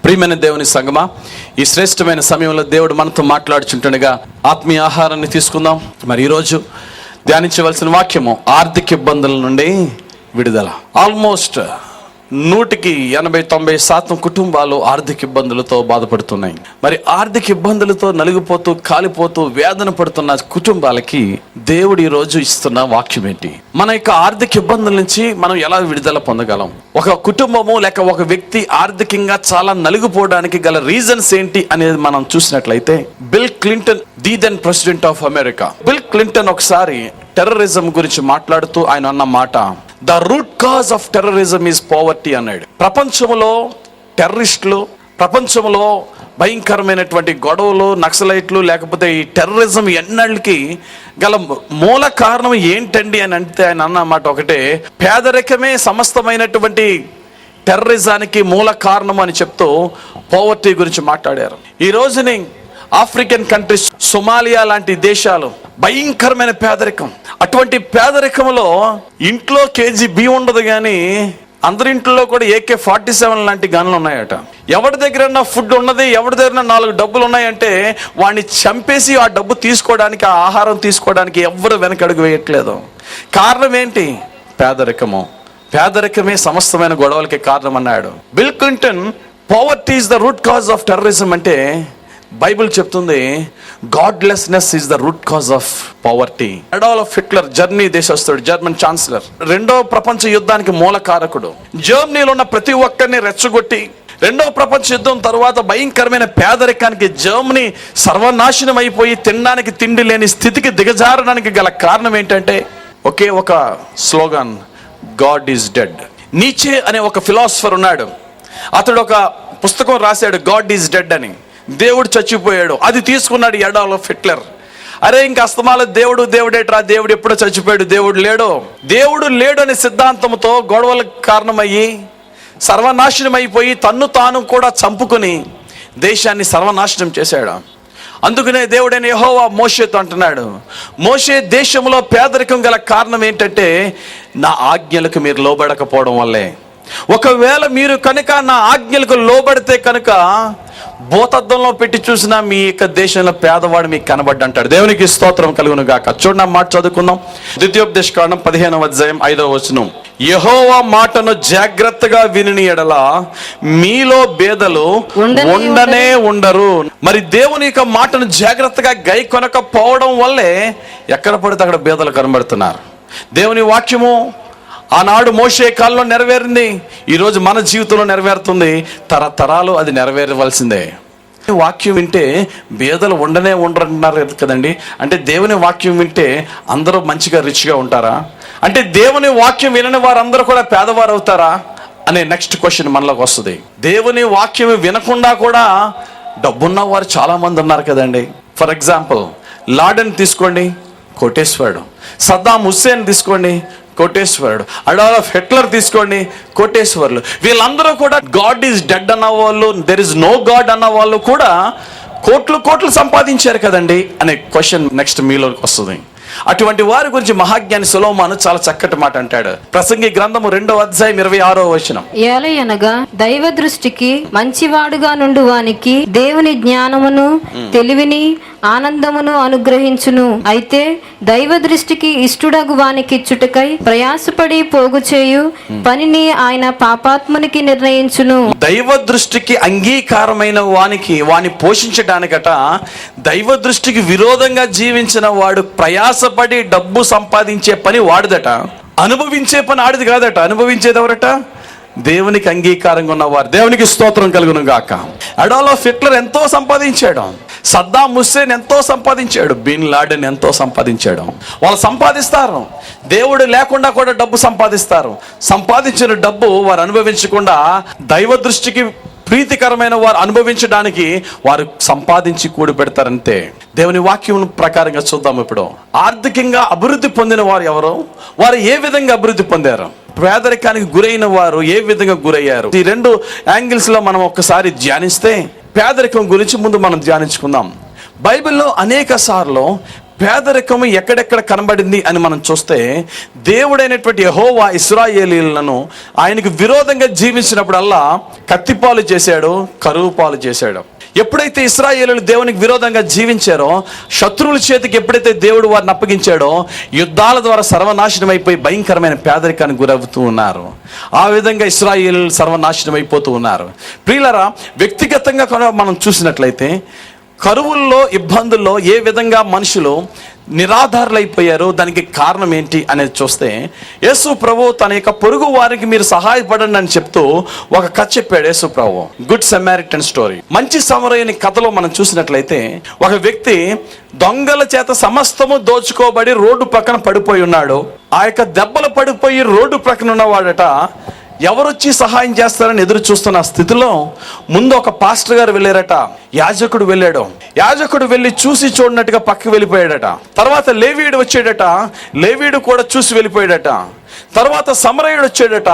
ప్రియమైన దేవుని సంగమా, ఈ శ్రేష్టమైన సమయంలో దేవుడు మనతో మాట్లాడుచుంటుండగా ఆత్మీయ ఆహారాన్ని తీసుకుందాం. మరి ఈరోజు ధ్యానించవలసిన వాక్యము ఆర్థిక ఇబ్బందుల నుండి విడుదల. ఆల్మోస్ట్ 100-90% కుటుంబాలు ఆర్థిక ఇబ్బందులతో బాధపడుతున్నాయి. మరి ఆర్థిక ఇబ్బందులతో నలిగిపోతూ కాలిపోతూ వేదన పడుతున్న కుటుంబాలకి దేవుడు ఈ రోజు ఇస్తున్న వాక్యం ఏంటి? మన యొక్క ఆర్థిక ఇబ్బందుల నుంచి మనం ఎలా విడుదల పొందగలం? ఒక కుటుంబము లేక ఒక వ్యక్తి ఆర్థికంగా చాలా నలిగిపోవడానికి గల రీజన్స్ ఏంటి అనేది మనం చూసినట్లయితే, Bill Clinton, the then president of America, Bill Clinton ఒకసారి టెర్రరిజం గురించి మాట్లాడుతూ ఆయన అన్న మాట, the root cause of terrorism is poverty అన్నాడు. ప్రపంచంలో టెర్రరిస్టులు, ప్రపంచంలో భయంకరమైనటువంటి గొడవలు, నక్సలైట్లు లేకపోతే ఈ టెర్రరిజం ఎన్నళ్ళకి గల మూల కారణం ఏంటండి అని అంటే ఆయన అన్నమాట ఒకటే, పేదరికమే సమస్తమైనటువంటి టెర్రరిజానికి మూల కారణం అని చెప్తూ పావర్టీ గురించి మాట్లాడారు. ఈ రోజుని ఆఫ్రికన్ కంట్రీస్, సొమాలియా లాంటి దేశాలు భయంకరమైన పేదరికం. అటువంటి పేదరికంలో ఇంట్లో కేజీ బియ్యం ఉండదు, కానీ అందరింట్లో కూడా AK-47 లాంటి గన్లు ఉన్నాయట. ఎవరి దగ్గర ఫుడ్ ఉన్నది, ఎవరి దగ్గర 4 డబ్బులు ఉన్నాయంటే వాడిని చంపేసి ఆ డబ్బు తీసుకోవడానికి, ఆ ఆహారం తీసుకోవడానికి ఎవ్వరు వెనకడుగు వేయట్లేదు. కారణం ఏంటి? పేదరికము. పేదరికమే సమస్తమైన గొడవలకి కారణం అన్నాడు Bill Clinton. Poverty is the root cause of terrorism అంటే బైబిల్ చెప్తుంది godlessness is the root cause of poverty. Adolf Hitler, Germany దేశస్థుడు, జర్మన్ ఛాన్సలర్, 2వ ప్రపంచ యుద్ధానికి మూల కారకుడు. జర్మనీలో ఉన్న ప్రతి ఒక్కరిని రెచ్చగొట్టి 2వ ప్రపంచ యుద్ధం తర్వాత భయంకరమైన పేదరికానికి జర్మనీ సర్వనాశనం అయిపోయి తినడానికి తిండి లేని స్థితికి దిగజారడానికి గల కారణం ఏంటంటే ఒకే ఒక స్లోగన్, గాడ్ ఈజ్ డెడ్. నీచే అనే ఒక ఫిలాసఫర్ ఉన్నాడు. అతడు ఒక పుస్తకం రాశాడు, గాడ్ ఈజ్ డెడ్ అని. దేవుడు చచ్చిపోయాడు. అది తీసుకున్నాడు అడాల్ఫ్ హిట్లర్. అరే ఇంక అస్తమాల దేవుడు దేవుడేట్రా, దేవుడు ఎప్పుడో చచ్చిపోయాడు, దేవుడు లేడు అనే సిద్ధాంతంతో గొడవలకు కారణమయ్యి సర్వనాశనం అయిపోయి తన్ను తాను కూడా చంపుకుని దేశాన్ని సర్వనాశనం చేశాడు. అందుకనే దేవుడైన యెహోవా మోషేతో అంటున్నాడు, మోషే, దేశంలో పేదరికం గల కారణం ఏంటంటే నా ఆజ్ఞలకు మీరు లోబడకపోవడం వల్లే. ఒకవేళ మీరు కనుక నా ఆజ్ఞలకు లోబడితే కనుక భూతద్దంలో పెట్టి చూసినా మీ యొక్క దేశంలో పేదవాడు మీకు కనబడ్డంటాడు. దేవునికి స్తోత్రం కలుగును గాక. చూడండి, మాట చదువుకుందాం. ద్వితీయోపదేశకాండం 15వ అధ్యాయం 5వ వచనం. యెహోవా మాటను జాగ్రత్తగా విని ఎడల మీలో బేదలు ఉండనే ఉండరు. మరి దేవుని యొక్క మాటను జాగ్రత్తగా గై కొనకపోవడం వల్లే ఎక్కడ పడితే అక్కడ బేదలు కనబడుతున్నారు. దేవుని వాక్యము ఆనాడు మోషే కాలంలో నెరవేరింది, ఈరోజు మన జీవితంలో నెరవేరుతుంది. తరతరాలు అది నెరవేరవలసిందే. వాక్యం వింటే బేదలు ఉండనే ఉండరంటున్నారు కదండి. అంటే దేవుని వాక్యం వింటే అందరూ మంచిగా రిచ్గా ఉంటారా? అంటే దేవుని వాక్యం వినని వారందరూ కూడా పేదవారు అవుతారా అనే నెక్స్ట్ క్వశ్చన్ మనలోకి వస్తుంది. దేవుని వాక్యం వినకుండా కూడా డబ్బున్న వారు చాలా మంది ఉన్నారు కదండి. ఫర్ ఎగ్జాంపుల్, లాడెన్ తీసుకోండి, కోటేశ్వరుడు. సద్దాం హుస్సేన్ తీసుకోండి, కోటేశ్వరుడు. అడాల్ఫ్ హిట్లర్ తీసుకోండి, కోటేశ్వరులు. వీళ్ళందరూ కూడా గాడ్ ఈజ్ డెడ్ అన్న వాళ్ళు, దెర్ ఇస్ నో గాడ్ అన్న వాళ్ళు కూడా కోట్లు సంపాదించారు కదండి అనే క్వశ్చన్ నెక్స్ట్ మీలోకి వస్తుంది. అటువంటి వారి గురించి మహాజ్ఞాని సొలొమోను చాలా చక్కటి మాట అంటాడు. ప్రసంగి గ్రంథము 2వ అధ్యాయం 26వ వచనం. ఏలయనగా దైవ దృష్టికి మంచివాడుగా నుండు వానికి దేవుని జ్ఞానమును తెలివిని ఆనందమును అనుగ్రహించును. అయితే దైవ దృష్టికి ఇష్టుడగు వానికి చుటకై ప్రయాసపడి పోగు చేయు పనిని ఆయన పాపాత్మునికి నిర్ణయించును. దైవ దృష్టికి అంగీకారమైన వాని పోషించడానికట దైవ దృష్టికి విరోధంగా జీవించిన వాడు ప్రయాసపడి డబ్బు సంపాదించే పని వాడిదట, అనుభవించే పని ఆడిది కాదట. అనుభవించేది ఎవరట? దేవునికి అంగీకారంగా ఉన్నవారు. దేవునికి స్తోత్రం కలుగును గాక. అడాల్ఫ్ హిట్లర్ ఎంతో సంపాదించాడు, సద్దాం హుస్సేన్ ఎంతో సంపాదించాడు, బిన్ లాడెన్ ఎంతో సంపాదించాడు. వాళ్ళు సంపాదిస్తారు, దేవుడు లేకుండా కూడా డబ్బు సంపాదిస్తారు. సంపాదించిన డబ్బు వారు అనుభవించకుండా దైవ దృష్టికి ప్రీతికరమైన వారు అనుభవించడానికి వారు సంపాదించి కూడి పెడతారంతే. దేవుని వాక్యం ప్రకారంగా చూద్దాం. ఇప్పుడు ఆర్థికంగా అభివృద్ధి పొందిన వారు ఎవరు? వారు ఏ విధంగా అభివృద్ధి పొందారు? పేదరికానికి గురైన వారు ఏ విధంగా గురయ్యారు? ఈ 2 యాంగిల్స్ లో మనం ఒక్కసారి ధ్యానిస్తే పేదరికం గురించి ముందు మనం ధ్యానించుకుందాం. బైబిల్లో అనేక సార్లు పేదరికము ఎక్కడెక్కడ కనబడింది అని మనం చూస్తే, దేవుడైనటువంటి యెహోవా ఇశ్రాయేలీయులను ఆయనకు విరోధంగా జీవించినప్పుడల్లా కత్తిపాలు చేశాడు, కరువు పాలు చేశాడు. ఎప్పుడైతే ఇశ్రాయేలీయులు దేవునికి విరోధంగా జీవించారో, శత్రువుల చేతికి ఎప్పుడైతే దేవుడు వారిని అప్పగించాడో, యుద్ధాల ద్వారా సర్వనాశనం అయిపోయి భయంకరమైన పేదరికానికి గురవుతూ ఉన్నారు. ఆ విధంగా ఇశ్రాయేలీయులు సర్వనాశనం అయిపోతూ ఉన్నారు. ప్రియులారా, వ్యక్తిగతంగా మనం చూసినట్లయితే కరువుల్లో, ఇబ్బందుల్లో ఏ విధంగా మనుషులు నిరాధారులైపోయారో దానికి కారణం ఏంటి అనేది చూస్తే, యేసు ప్రభు తన యొక్క పొరుగు వారికి మీరు సహాయపడండి అని చెప్తూ ఒక కథ చెప్పాడు యేసు ప్రభు. Good Samaritan story. మంచి సమరయుని కథలో మనం చూసినట్లయితే, ఒక వ్యక్తి దొంగల చేత సమస్తము దోచుకోబడి రోడ్డు పక్కన పడిపోయి ఉన్నాడు. ఆ యొక్క దెబ్బలు పడిపోయి రోడ్డు పక్కన ఉన్నవాడట ఎవరొచ్చి సహాయం చేస్తారని ఎదురు చూస్తున్న స్థితిలో ముందు ఒక పాస్టర్ గారు వెళ్ళారట. యాజకుడు వెళ్ళాడు. యాజకుడు వెళ్ళి చూసి చూడనట్టుగా పక్కకి వెళ్ళిపోయాడట. తర్వాత లేవీయుడు వచ్చాడట. లేవీయుడు కూడా చూసి వెళ్ళిపోయాడట. తర్వాత సమరయుడు వచ్చాడట.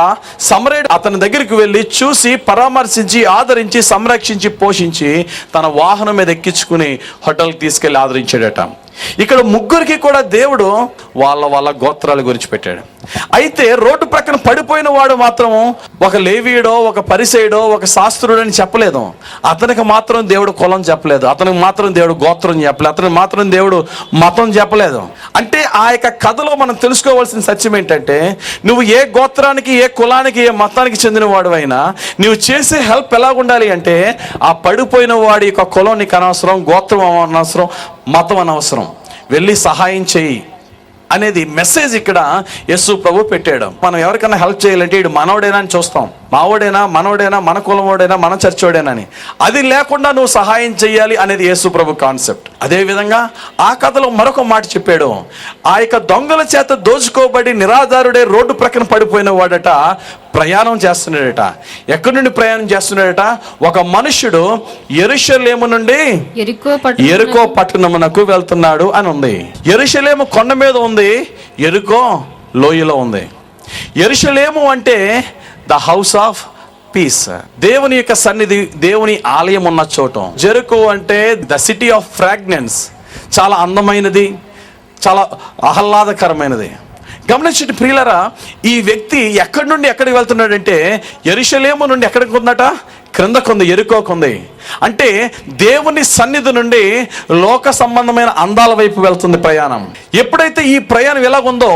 సమరయుడు అతని దగ్గరికి వెళ్ళి చూసి పరామర్శించి ఆదరించి సంరక్షించి పోషించి తన వాహనం మీద ఎక్కించుకుని హోటల్కి తీసుకెళ్ళి ఆదరించాడట. ఇక్కడ ముగ్గురికి కూడా దేవుడు వాళ్ళ గోత్రాల గురించి పెట్టాడు. అయితే రోడ్డు ప్రక్కన పడిపోయిన వాడు మాత్రం ఒక లేవీయుడో, ఒక పరిసయుడో, ఒక శాస్త్రుడు అని చెప్పలేదు. అతనికి మాత్రం దేవుడు కులం చెప్పలేదు. అతనికి మాత్రం దేవుడు గోత్రం చెప్పలేదు. అతనికి మాత్రం దేవుడు మతం చెప్పలేదు. అంటే ఆ యొక్క కథలో మనం తెలుసుకోవాల్సిన సత్యం ఏంటంటే, నువ్వు ఏ గోత్రానికి, ఏ కులానికి, ఏ మతానికి చెందిన వాడు అయినా నువ్వు చేసే హెల్ప్ ఎలా ఉండాలి అంటే, ఆ పడిపోయిన వాడి యొక్క కులం నీకు అనవసరం, గోత్రం అనవసరం, మతం అనవసరం, వెళ్ళి సహాయం చేయి అనేది మెసేజ్ ఇక్కడ యేసు ప్రభు పెట్టాడు. మనం ఎవరికైనా హెల్ప్ చేయాలంటే ఇడు మనోడేనా అని చూస్తాం. మావోడేనా, మనోడేనా, మన కులమోడేనా, మన చర్చోడేనా అని. అది లేకుండా నువ్వు సహాయం చేయాలి అనేది యేసు ప్రభు కాన్సెప్ట్. అదేవిధంగా ఆ కథలో మరొక మాట చెప్పాడు. ఆ యొక్క దొంగల చేత దోచుకోబడి నిరాధారుడే రోడ్డు ప్రక్కన పడిపోయిన వాడట ప్రయాణం చేస్తున్నాడట. ఎక్కడి నుండి ప్రయాణం చేస్తున్నాడట? ఒక మనుష్యుడు యెరూషలేము నుండి యెరికో పట్టణమునకు వెళ్తున్నాడు అని ఉంది. యెరూషలేము కొండ మీద ఉంది, యెరికో లోయలో ఉంది. యెరూషలేము అంటే ద హౌస్ ఆఫ్ పీస్, దేవుని యొక్క సన్నిధి, దేవుని ఆలయం ఉన్న చోటు. జెరికో అంటే ద సిటీ ఆఫ్ ఫ్రాగ్రెన్స్, చాలా అందమైనది, చాలా ఆహ్లాదకరమైనది. గమనించండి ప్రియులారా, ఈ వ్యక్తి ఎక్కడి నుండి ఎక్కడికి వెళ్తున్నాడంటే, యెరూషలేము నుండి ఎక్కడికి ఉందట? క్రిందకుంది, యెరికోకుంది. అంటే దేవుని సన్నిధి నుండి లోక సంబంధమైన అందాల వైపు వెళ్తుంది ప్రయాణం. ఎప్పుడైతే ఈ ప్రయాణం ఎలాగుందో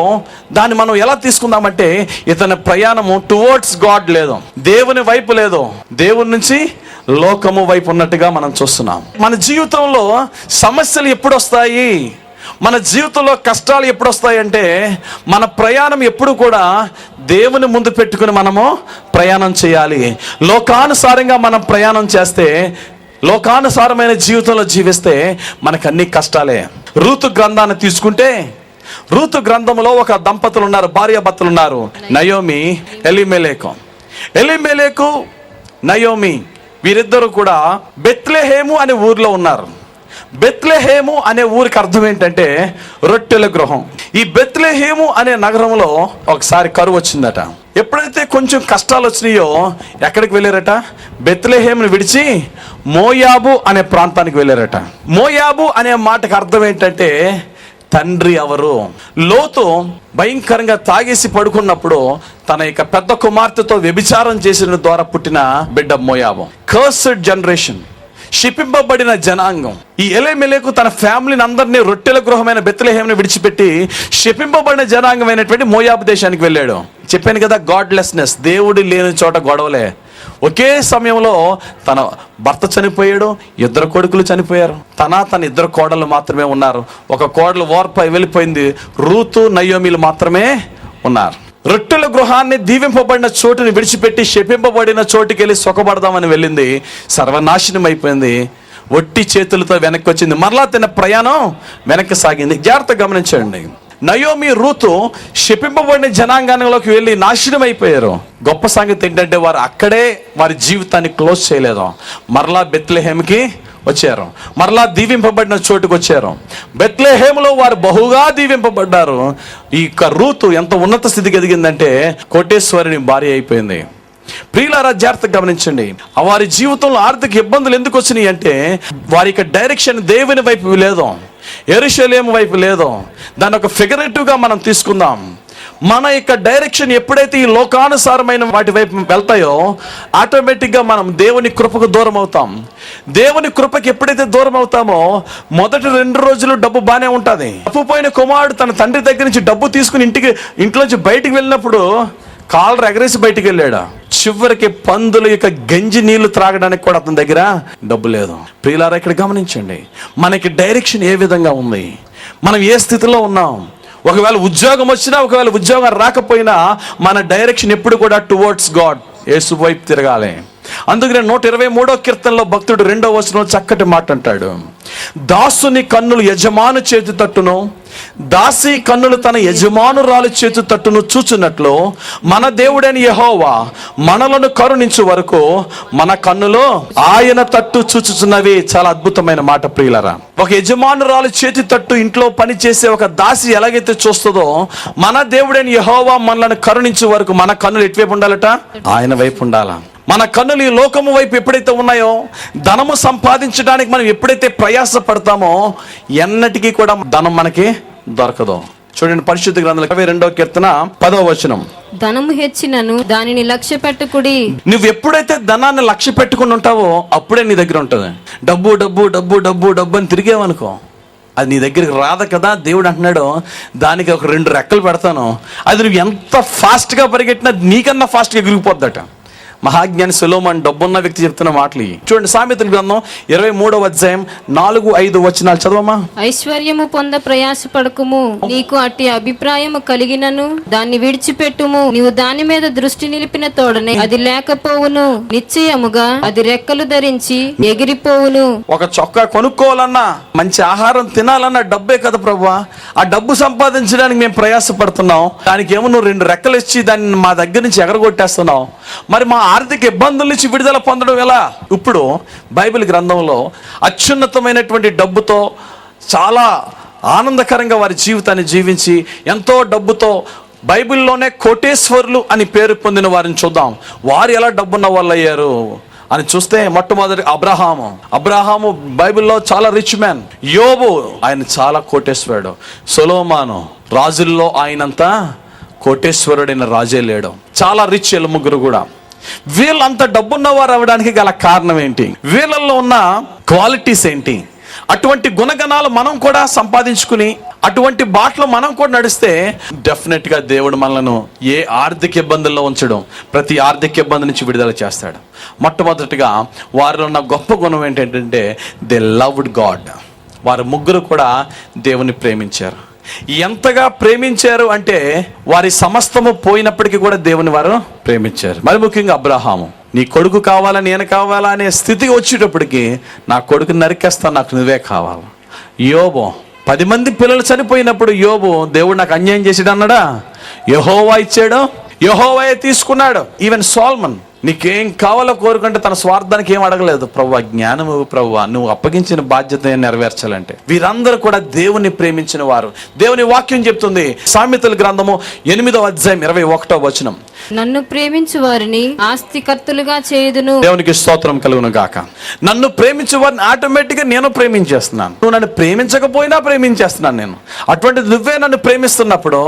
దాన్ని మనం ఎలా తీసుకుందామంటే, ఇతని ప్రయాణము టువర్డ్స్ గాడ్ లేదు, దేవుని వైపు లేదు, దేవుని నుంచి లోకము వైపు ఉన్నట్టుగా మనం చూస్తున్నాం. మన జీవితంలో సమస్యలు ఎప్పుడు వస్తాయి, మన జీవితంలో కష్టాలు ఎప్పుడు వస్తాయంటే, మన ప్రయాణం ఎప్పుడు కూడా దేవుని ముందు పెట్టుకుని మనము ప్రయాణం చేయాలి. లోకానుసారంగా మనం ప్రయాణం చేస్తే, లోకానుసారమైన జీవితంలో జీవిస్తే మనకు అన్ని కష్టాలే. రూతు గ్రంథాన్ని తీసుకుంటే, రూతు గ్రంథంలో ఒక దంపతులు ఉన్నారు, భార్యాభర్తలు ఉన్నారు, నయోమి, ఎలీమెలెకు, నయోమి. వీరిద్దరూ కూడా బెత్లెహేము అనే ఊర్లో ఉన్నారు. బెత్లెహేము అనే ఊరికి అర్థం ఏంటంటే రొట్టెల గృహం. ఈ బెత్లెహేము అనే నగరంలో ఒకసారి కరువు వచ్చిందట. ఎప్పుడైతే కొంచెం కష్టాలు వచ్చినాయో ఎక్కడికి వెళ్ళారట? బెత్లెహేమును విడిచి మోయాబు అనే ప్రాంతానికి వెళ్ళారట. మోయాబు అనే మాటకు అర్థం ఏంటంటే తండ్రి ఎవరు. లోతు భయంకరంగా తాగేసి పడుకున్నప్పుడు తన యొక్క పెద్ద కుమార్తెతో వ్యభిచారం చేసిన ద్వారా పుట్టిన బిడ్డ మోయాబు. కర్స్డ్ జనరేషన్, శిపింపబడిన జనాంగం. ఈ ఎలీమెలెకు తన ఫ్యామిలీని అందరినీ రొట్టెల గృహమైన బెత్లెహేమును విడిచిపెట్టి శిపింపబడిన జనాంగమైనటువంటి మోయాబు దేశానికి వెళ్ళాడు. చెప్పాను కదా, గాడ్లెస్నెస్, దేవుడు లేని చోట గొడవలే. ఒకే సమయంలో తన భర్త చనిపోయాడు, ఇద్దరు కొడుకులు చనిపోయారు, తన ఇద్దరు కోడళ్ళు మాత్రమే ఉన్నారు. ఒక కోడలు ఓర్పై వెళ్ళిపోయింది, రూతు, నయోమిలు మాత్రమే ఉన్నారు. రొట్టెల గృహాన్ని, దీవింపబడిన చోటుని విడిచిపెట్టి శపింపబడిన చోటుకి వెళ్ళి సుఖపడదామని వెళ్ళింది, సర్వనాశనం అయిపోయింది. ఒట్టి చేతులతో వెనక్కి వచ్చింది. మరలా తన ప్రయాణం వెనక్కి సాగింది. జాగ్రత్తగా గమనించండి. నయోమి, రూతు శపింపబడిన జనాంగంలోకి వెళ్ళి నాశనం అయిపోయారు. గొప్ప సంగతి ఏంటంటే వారు అక్కడే వారి జీవితాన్ని క్లోజ్ చేయలేదు. మరలా బెత్లెహేముకి వచ్చారు, మరలా దీవింపబడిన చోటుకు వచ్చారు. బెత్లెహేములో వారు బహుగా దీవింపబడ్డారు. ఈ రూతు ఎంత ఉన్నత స్థితికి ఎదిగిందంటే కోటేశ్వరుని భార్య అయిపోయింది. ప్రియులారా, జాగ్రత్తగా గమనించండి. వారి జీవితంలో ఆర్థిక ఇబ్బందులు ఎందుకు వచ్చినాయి అంటే వారి యొక్క డైరెక్షన్ దేవుని వైపు లేదు. యెరూషలేము వైపు లేదు. దాన్ని ఒక ఫిగరేటివ్గా మనం తీసుకుందాం. మన యొక్క డైరెక్షన్ ఎప్పుడైతే ఈ లోకానుసారమైన వాటి వైపు వెళ్తాయో ఆటోమేటిక్గా మనం దేవుని కృపకు దూరం అవుతాం. దేవుని కృపకి ఎప్పుడైతే దూరం అవుతామో మొదటి 2 రోజులు డబ్బు బాగానే ఉంటుంది. తప్పుపోయిన కుమారుడు తన తండ్రి దగ్గర నుంచి డబ్బు తీసుకుని ఇంట్లోంచి బయటికి వెళ్ళినప్పుడు కాలర్ ఎగరేసి బయటికి వెళ్ళాడు. చివరికి పందుల యొక్క గంజి నీళ్లు త్రాగడానికి కూడా అతని దగ్గర డబ్బు లేదు. ప్రియులారా, ఇక్కడ గమనించండి, మనకి డైరెక్షన్ ఏ విధంగా ఉంది, మనం ఏ స్థితిలో ఉన్నాం. ఒకవేళ ఉద్యోగం వచ్చినా, ఒకవేళ ఉద్యోగం రాకపోయినా మన డైరెక్షన్ ఎప్పుడు కూడా టువర్డ్స్ గాడ్, యేసు వైపు తిరగాలి. అందుకనే 123వ కీర్తనలో భక్తుడు 2వ వచనంలో చక్కటి మాట అంటాడు, దాసుని కన్నులు యజమాను చేతి తట్టును, దాసి కన్నులు తన యజమానురాలు చేతి తట్టును చూచున్నట్లు మన దేవుడైన యెహోవా మనలను కరుణించు వరకు మన కన్నులో ఆయన తట్టు చూచుచున్నవి. చాలా అద్భుతమైన మాట ప్రియులరా. ఒక యజమానురాలు చేతి తట్టు ఇంట్లో పని చేసే ఒక దాసి ఎలాగైతే చూస్తుందో, మన దేవుడైన యెహోవా మనలను కరుణించు వరకు మన కన్నులు ఎటువైపు ఉండాలట? ఆయన వైపు ఉండాలా. మన కన్నులు ఈ లోకము వైపు ఎప్పుడైతే ఉన్నాయో, ధనము సంపాదించడానికి మనం ఎప్పుడైతే ప్రయాస పడతామో ఎన్నటికీ కూడా ధనం మనకి దొరకదు. చూడండి, పరిశుద్ధ గ్రంథం 22వ కీర్తన 10వ వచనం, ధనము హెచ్చినను దానిని లక్ష్య పెట్టుకుడి. నువ్వు ఎప్పుడైతే ధనాన్ని లక్ష్య పెట్టుకుని ఉంటావో అప్పుడే నీ దగ్గర ఉంటుంది. డబ్బు డబ్బు డబ్బు డబ్బు డబ్బు అని తిరిగేవనుకో, అది నీ దగ్గరికి రాదు కదా. దేవుడు అంటున్నాడు, దానికి ఒక 2 రెక్కలు పెడతాను, అది నువ్వు ఎంత ఫాస్ట్గా పరిగెట్టినా నీకన్నా ఫాస్ట్గా ఎగిరిపోద్దట. మహాజ్ఞాని సొలొమోను డబ్బున్న వ్యక్తి చెప్తున్న మాటలు. చూడండి, సామెతల గ్రంథం 23వ అధ్యాయం 4-5 వచనాలు చదవమా. ఐశ్వర్యము పొంద ప్రయాసపడకుము, నీకు అట్టి అభిప్రాయము కలిగినను దాన్ని విడిచిపెట్టుము. నీవు దాని మీద దృష్టి నిలిపిన తోడనే అది లేకపోవును, నిశ్చయముగా అది రెక్కలు ధరించి ఎగిరిపోవును. ఒక చొక్కా కొనుక్కోవాలన్నా, మంచి ఆహారం తినాలన్నా డబ్బే కదా ప్రభువా. ఆ డబ్బు సంపాదించడానికి మేము ప్రయాసపడుతున్నాం, దానికి ఏమో నువ్వు 2 రెక్కలు ఇచ్చి దాన్ని మా దగ్గర నుంచి ఎగరగొట్టేస్తున్నావు. మరి మా ఆర్థిక ఇబ్బందుల నుంచి విడుదల పొందడం ఎలా? ఇప్పుడు బైబిల్ గ్రంథంలో అత్యున్నతమైనటువంటి డబ్బుతో చాలా ఆనందకరంగా వారి జీవితాన్ని జీవించి ఎంతో డబ్బుతో బైబిల్లోనే కోటేశ్వరులు అని పేరు పొందిన వారిని చూద్దాం. వారు ఎలా డబ్బున్న వాళ్ళు అయ్యారు అని చూస్తే, మొట్టమొదటి అబ్రహాము బైబిల్లో చాలా రిచ్ మ్యాన్. యోబు ఆయన చాలా కోటేశ్వరుడు. సొలొమోను రాజుల్లో ఆయనంతా కోటేశ్వరుడైన రాజే లేడు. చాలా రిచ్ వీళ్ళ ముగ్గురు కూడా. వీళ్ళంత డబ్బున్నవారు అవ్వడానికి గల కారణం ఏంటి? వీళ్ళల్లో ఉన్న క్వాలిటీస్ ఏంటి? అటువంటి గుణగణాలు మనం కూడా సంపాదించుకుని అటువంటి బాటలో మనం కూడా నడిస్తే డెఫినెట్గా దేవుడు మనలను ఏ ఆర్థిక ఇబ్బందుల్లో ఉంచడం, ప్రతి ఆర్థిక ఇబ్బంది నుంచి విడుదల చేస్తాడు. మొట్టమొదటిగా వారిలో ఉన్న గొప్ప గుణం ఏంటంటే దే లవ్డ్ గాడ్. వారు ముగ్గురు కూడా దేవుని ప్రేమించారు. ఎంతగా ప్రేమించారు అంటే వారి సమస్తము పోయినప్పటికీ కూడా దేవుని వారు ప్రేమించారు. మరి ముఖ్యంగా అబ్రహాము, నీ కొడుకు కావాలా నేను కావాలా అనే స్థితికి వచ్చేటప్పటికి నా కొడుకుని నరికేస్తాను, నాకు నువ్వే కావాలి. యోబు 10 మంది పిల్లలు చనిపోయినప్పుడు యోబు, దేవుడు నాకు అన్యాయం చేసాడు అన్నాడా? యెహోవా ఇచ్చాడు, యెహోవాయే తీసుకున్నాడు. ఈవెన్ సొలొమోన్ నీకేం కావాలో కోరుకుంటే తన స్వార్థానికి ఏం అడగలేదు. ప్రభువా జ్ఞానము, ప్రభువా నువ్వు అప్పగించిన బాధ్యత నెరవేర్చాలంటే. వీరందరూ కూడా దేవుని ప్రేమించిన వారు. దేవుని వాక్యం చెప్తుంది, సామెతల గ్రంథము 8వ అధ్యాయం 21వ వచనం, నన్ను ప్రేమించు వారిని ఆస్తికర్తలుగా చేయుదును. దేవునికి స్తోత్రం కలుగును గాక. నన్ను ప్రేమించే వారిని ఆటోమేటిక్గా నేను ప్రేమించేస్తున్నాను. నువ్వు నన్ను ప్రేమించకపోయినా ప్రేమించేస్తున్నాను నేను. అటువంటిది నువ్వే నన్ను ప్రేమిస్తున్నప్పుడు,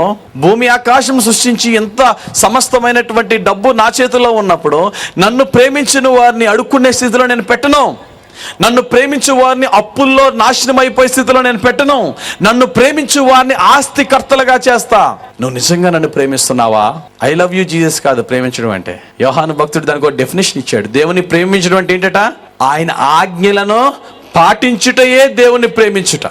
భూమి ఆకాశం సృష్టించి ఎంత సమస్తమైనటువంటి డబ్బు నా చేతిలో ఉన్నప్పుడు నన్ను ప్రేమించిన వారిని అడుక్కునే స్థితిలో నేను పెట్టను. నన్ను ప్రేమించు వారిని అప్పుల్లో నాశనం అయిపోయే స్థితిలో నేను పెట్టను. నన్ను ప్రేమించు వారిని ఆస్తికర్తలుగా చేస్తా. నువ్వు నిజంగా నన్ను ప్రేమిస్తున్నావా? ఐ లవ్ యూ జీసస్ కాదు ప్రేమించడం అంటే. యోహాను భక్తుడు దానికి ఒక డెఫినేషన్ ఇచ్చాడు. దేవుని ప్రేమించడం అంటే ఏంటట? ఆయన ఆజ్ఞలను పాటించుటయే దేవుని ప్రేమించుట.